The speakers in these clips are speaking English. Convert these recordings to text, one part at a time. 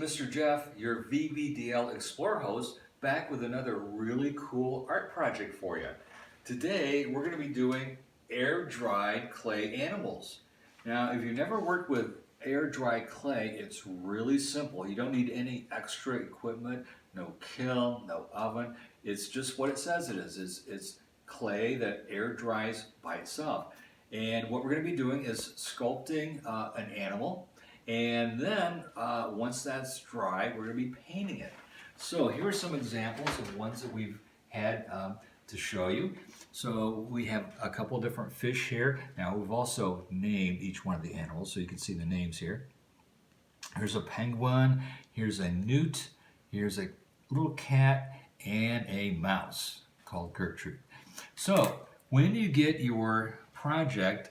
Mr. Jeff, your VBDL Explorer host, back with another really cool art project for you. Today, we're going to be doing air-dried clay animals. Now, if you've never worked with air-dried clay, it's really simple. You don't need any extra equipment, no kiln, no oven. It's just what it says it is. It's clay that air dries by itself. And what we're going to be doing is sculpting an animal. And then once that's dry, we're going to be painting it. So here are some examples of ones that we've had to show you. So we have a couple different fish here. Now we've also named each one of the animals so you can see the names here. Here's a penguin, here's a newt, here's a little cat, and a mouse called Gertrude. So when you get your project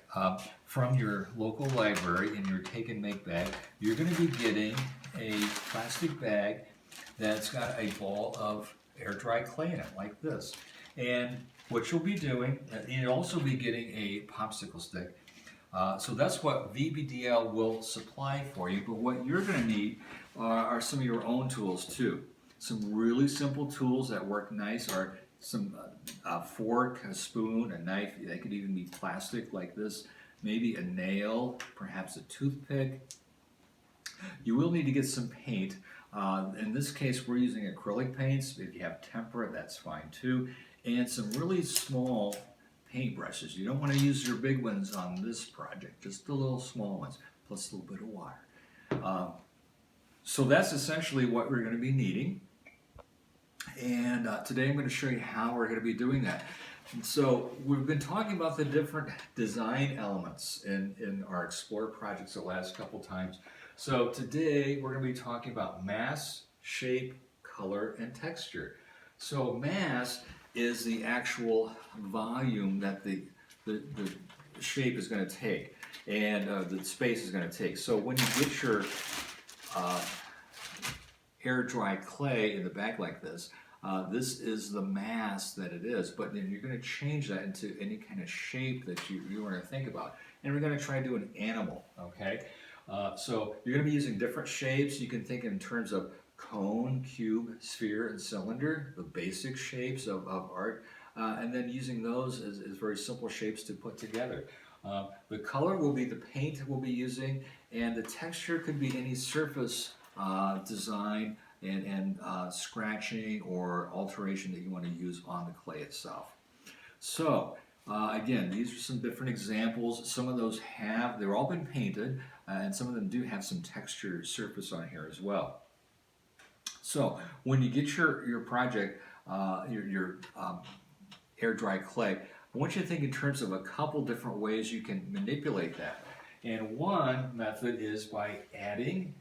from your local library in your take and make bag, you're going to be getting a plastic bag that's got a ball of air dry clay in it like this. And what you'll be doing, you'll also be getting a popsicle stick. So that's what VBDL will supply for you, but what you're going to need are some of your own tools too. Some really simple tools that work nice are some fork, a spoon, a knife. They could even be plastic like this, maybe a nail, perhaps a toothpick. You will need to get some paint. In this case, we're using acrylic paints. If you have tempera, that's fine too. And some really small paintbrushes. You don't want to use your big ones on this project, just the little small ones, plus a little bit of water. So that's essentially what we're going to be needing. And today I'm going to show you how we're going to be doing that. And so we've been talking about the different design elements in our Explorer projects the last couple times. So today we're going to be talking about mass, shape, color, and texture. So mass is the actual volume that the shape is going to take and the space is going to take. So when you get your air dry clay in the bag like this, this is the mass that it is, but then you're going to change that into any kind of shape that you want to think about. And we're going to try to do an animal, okay? So you're going to be using different shapes. You can think in terms of cone, cube, sphere, and cylinder, the basic shapes of art, and then using those as very simple shapes to put together. The color will be the paint we'll be using, and the texture could be any surface design and scratching or alteration that you want to use on the clay itself. So again, these are some different examples. Some of those they've all been painted, and some of them do have some texture surface on here as well. So when you get your project, your air dry clay, I want you to think in terms of a couple different ways you can manipulate that. And one method is by adding.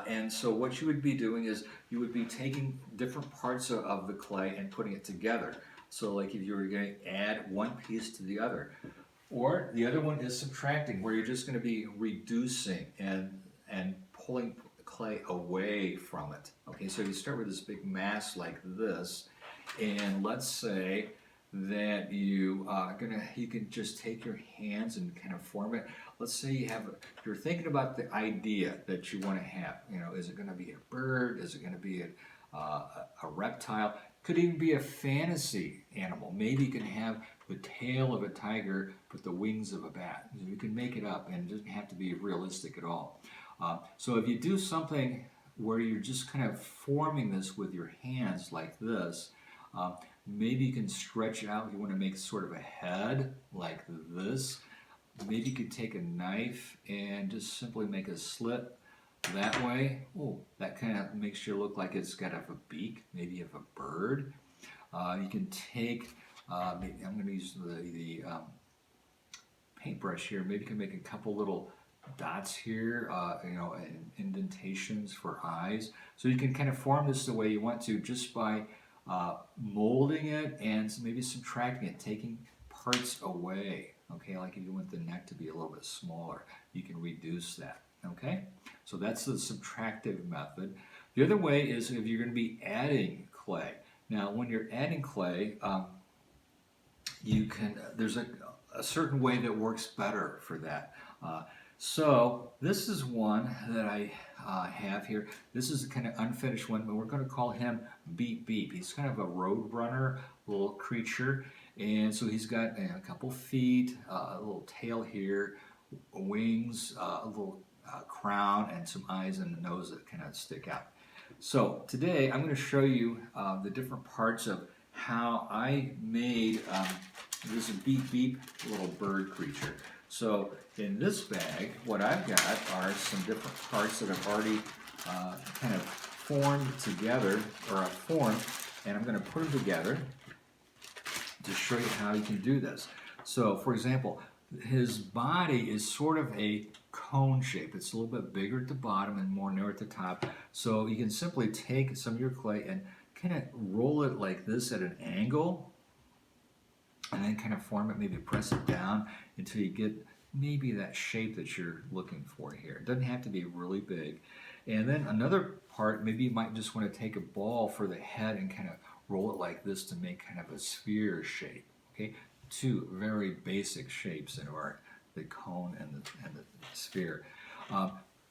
And so what you would be doing is you would be taking different parts of the clay and putting it together. So like if you were going to add one piece to the other. Or the other one is subtracting, where you're just going to be reducing and pulling clay away from it. Okay, so you start with this big mass like this, and let's say that you can just take your hands and kind of form it. Let's say you're thinking about the idea that you want to have. You know, is it going to be a bird? Is it going to be a reptile? Could even be a fantasy animal. Maybe you can have the tail of a tiger but the wings of a bat. You can make it up, and it doesn't have to be realistic at all. So if you do something where you're just kind of forming this with your hands like this, maybe you can stretch it out. You want to make sort of a head like this. Maybe you could take a knife and just simply make a slit that way. Oh, that kind of makes you look like it's got a beak. Maybe you have a bird. You can take, maybe I'm going to use the paintbrush here. Maybe you can make a couple little dots here, and indentations for eyes. So you can kind of form this the way you want to just by molding it and maybe subtracting it, taking parts away. Okay, like if you want the neck to be a little bit smaller, you can reduce that. Okay, so that's the subtractive method. The other way is if you're going to be adding clay. Now, when you're adding clay, there's a certain way that works better for that. So this is one that I have here. This is a kind of unfinished one, but we're going to call him Beep Beep. He's kind of a road runner, little creature, and so he's got a couple feet, a little tail here, wings, a little crown, and some eyes and a nose that kind of stick out. So today I'm going to show you the different parts of how I made this Beep Beep little bird creature. So in this bag, what I've got are some different parts that I've already kind of formed together, or I've formed, and I'm going to put them together to show you how you can do this. So for example, his body is sort of a cone shape. It's a little bit bigger at the bottom and more narrow at the top. So you can simply take some of your clay and kind of roll it like this at an angle, and then kind of form it, maybe press it down until you get maybe that shape that you're looking for here. It doesn't have to be really big. And then another part, maybe you might just want to take a ball for the head and kind of roll it like this to make kind of a sphere shape. Okay, two very basic shapes in art, the cone and the sphere.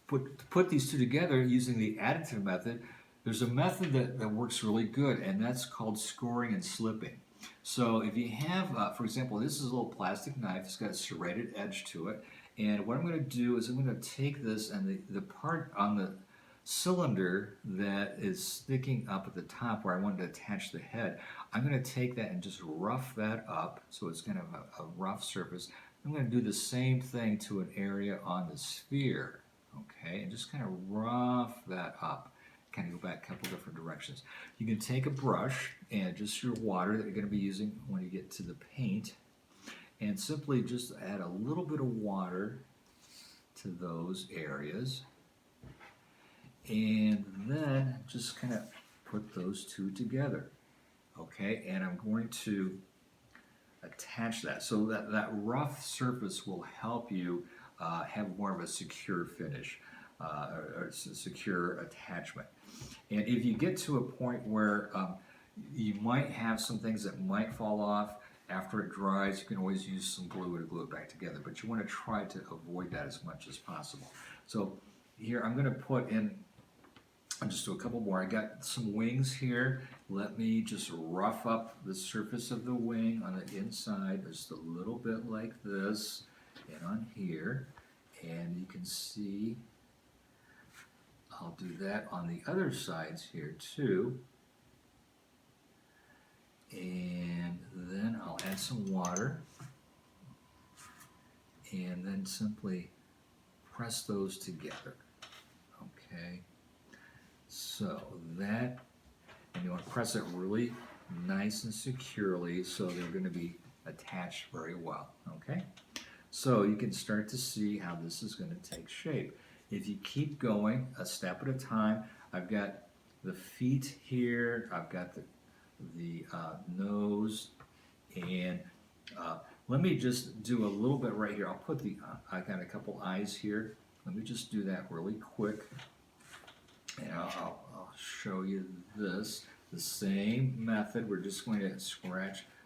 Put these two together using the additive method. There's a method that works really good, and that's called scoring and slipping. So if you have, for example, this is a little plastic knife. It's got a serrated edge to it. And what I'm going to do is I'm going to take this, and the part on the cylinder that is sticking up at the top where I wanted to attach the head, I'm going to take that and just rough that up so it's kind of a rough surface. I'm going to do the same thing to an area on the sphere, okay, and just kind of rough that up. Kind of go back a couple different directions. You can take a brush and just your water that you're going to be using when you get to the paint, and simply just add a little bit of water to those areas, and then just kind of put those two together. Okay, and I'm going to attach that so that rough surface will help you have more of a secure finish, or a secure attachment. And if you get to a point where you might have some things that might fall off after it dries, you can always use some glue to glue it back together, but you want to try to avoid that as much as possible. So here I'm going to put in, I'll just do a couple more. I got some wings here. Let me just rough up the surface of the wing on the inside just a little bit like this, and on here, and you can see I'll do that on the other sides here too. And then I'll add some water and then simply press those together. Okay, so that, and you want to press it really nice and securely so they're going to be attached very well. Okay, so you can start to see how this is going to take shape. If you keep going a step at a time, I've got the feet here, I've got the nose, and let me just do a little bit right here. I'll put the, I got a couple eyes here. Let me just do that really quick, and I'll show you this. The same method. We're just going to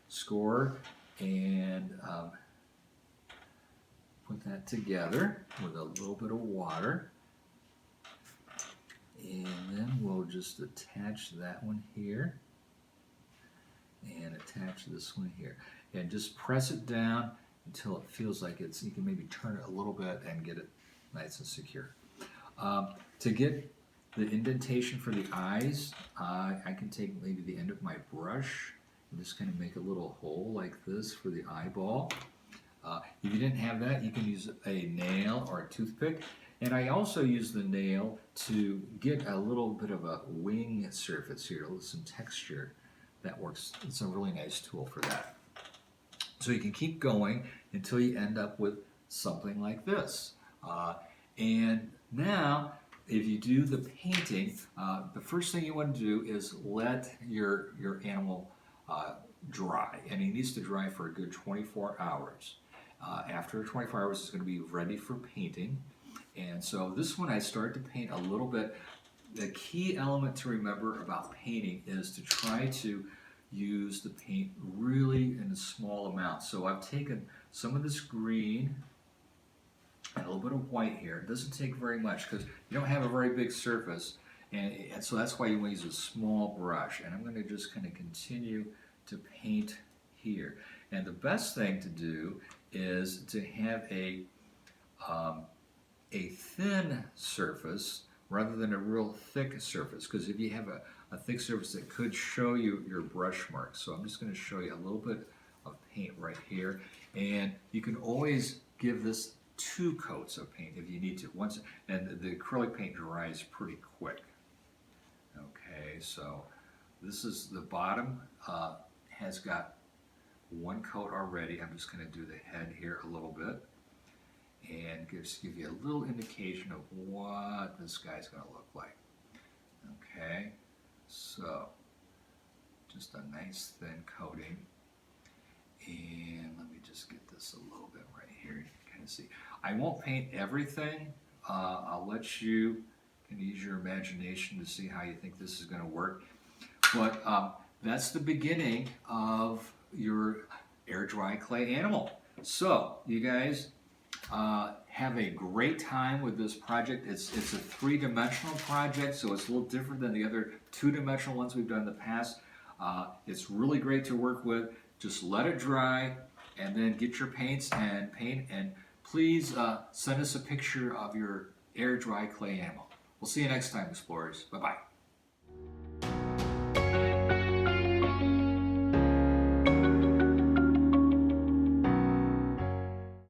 score, and put that together with a little bit of water, and then we'll just attach that one here and attach this one here, and just press it down until it feels like it's, you can maybe turn it a little bit and get it nice and secure. To get the indentation for the eyes, I can take maybe the end of my brush and just kind of make a little hole like this for the eyeball. If you didn't have that, you can use a nail or a toothpick. And I also use the nail to get a little bit of a wing surface here, some texture. That works. It's a really nice tool for that. So you can keep going until you end up with something like this. And now, if you do the painting, the first thing you want to do is let your animal dry. And he needs to dry for a good 24 hours. After 24 hours, it's going to be ready for painting. And so this one I started to paint a little bit. The key element to remember about painting is to try to use the paint really in a small amount. So I've taken some of this green and a little bit of white here. It doesn't take very much because you don't have a very big surface, and so that's why you want to use a small brush. And I'm going to just kind of continue to paint here. And the best thing to do is to have a thin surface rather than a real thick surface, because if you have a thick surface, it could show you your brush marks. So I'm just going to show you a little bit of paint right here, and you can always give this 2 coats of paint if you need to. And the acrylic paint dries pretty quick. Okay, so this is the bottom has got 1 coat already. I'm just going to do the head here a little bit and just give you a little indication of what this guy's going to look like. Okay, so just a nice thin coating, and let me just get this a little bit right here. You can kind of see. I won't paint everything. I'll let you kind of use your imagination to see how you think this is going to work. But that's the beginning of your air dry clay animal. So you guys have a great time with this project. It's a 3-dimensional project, so it's a little different than the other 2-dimensional ones we've done in the past. It's really great to work with. Just let it dry and then get your paints and paint, and please send us a picture of your air dry clay animal. We'll see you next time, explorers. Bye-bye.